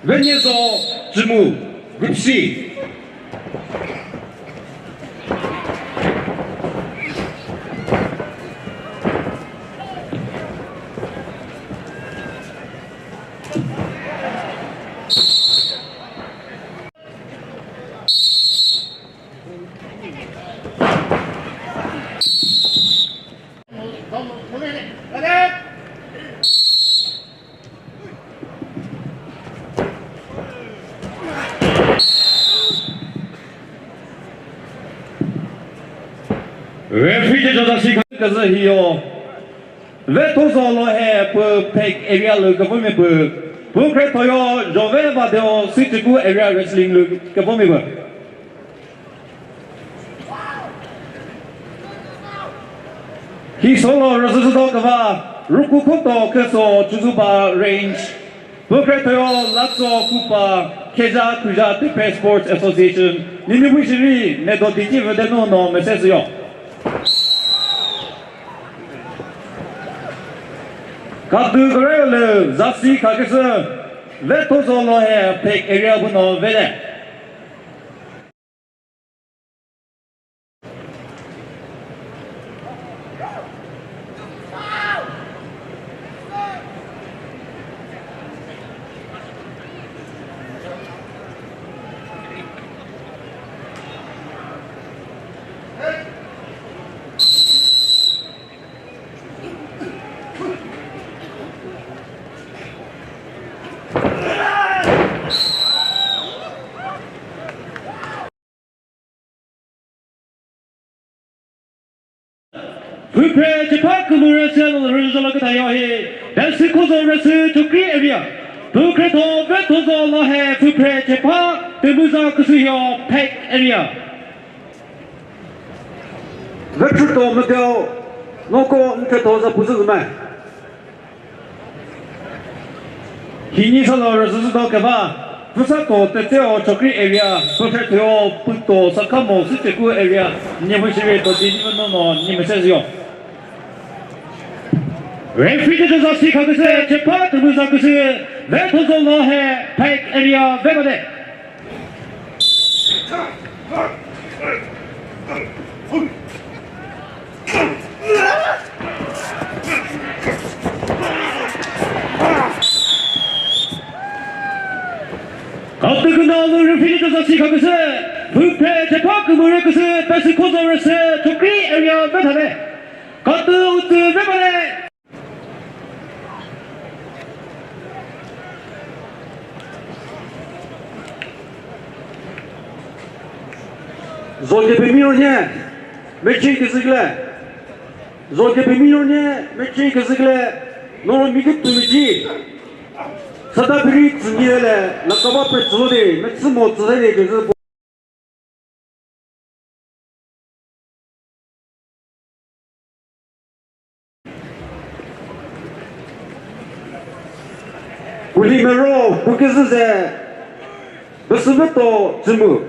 Vethozo Lohe, Group C. Vethozo Lohe per peg area le government per kretoyo jove vadeo sitiku area wrestling le government he solo resultado kava ruku koto keso chuzuba range per kretoyo latso kupa keja kuja tepe sports association ninibushiri nedotitive de no mesesyo Kadu Gorel, Zasi Chakhesang, Vethozo Lohe, Pek area Buno Vede. Prepare to park Murasel, the result of Tayohe, Vethozo Lohe to create area. Bukreto Vethozo Lohe, prepare to park the Muzakusuyo Pek area. Vethozo Lohe, Noko Vethozo Puzuma. He needs a lot of Zuzukava, Pusato, Teteo, Chokri area, Bukreto, Puto, Sakamo, Sitiku area, Nimushiro, Dino, Nimesio. Referee to Zasi Chakhesang, Chepat, Muzakusu, Vethozo Lohe, Pek area, Vegode. Kaptakundalı referee to Zasi Chakhesang, Pupe, Chepak, Murakusu, Pesikozo Rese, Chokri area, Vegode. Katu Utu, Vegode. Zolke pemilonie, mechin kızıkla. Zolke pemilonie, mechin kızıkla. Nol mikut tumici. Sada biri tzniele, nakaba petzode, metsimo tzede kızı. Ulimero, bu kızı ze, bısıbeto tzmu.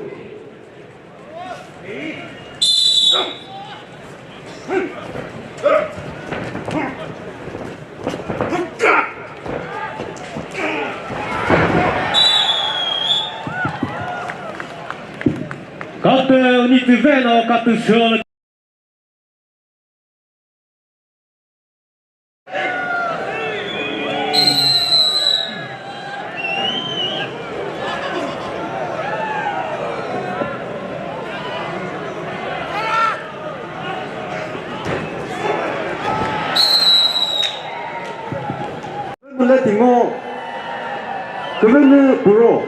Katı unitiveno katı şöyle. Latimo, 그러면 불어.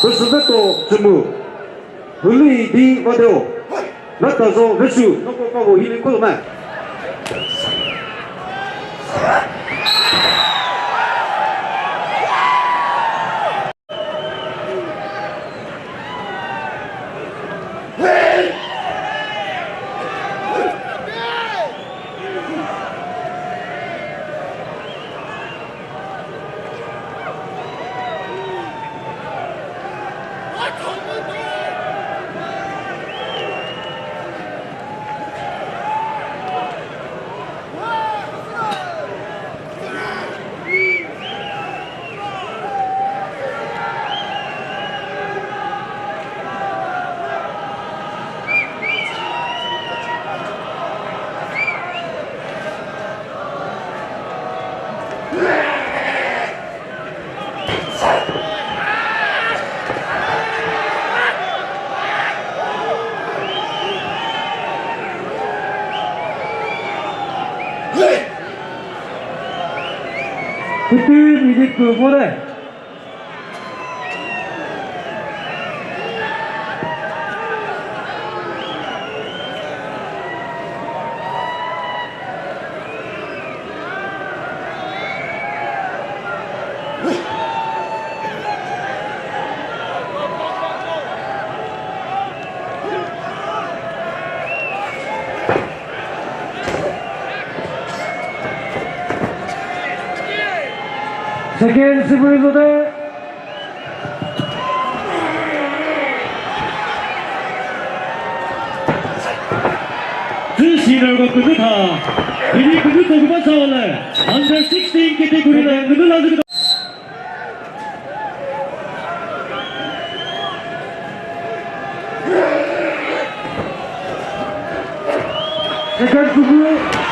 Vethozo Lohe, Huli di Vadeo, Vethozo Vesu, Noko Pavo Hili Kodoma. 미디크 모레 세컨드 스브리소데 주시널과 그드타 미리 그드 도그반 사원을 under 16 캐테고리는 그드 나즈그다 세컨드 스브리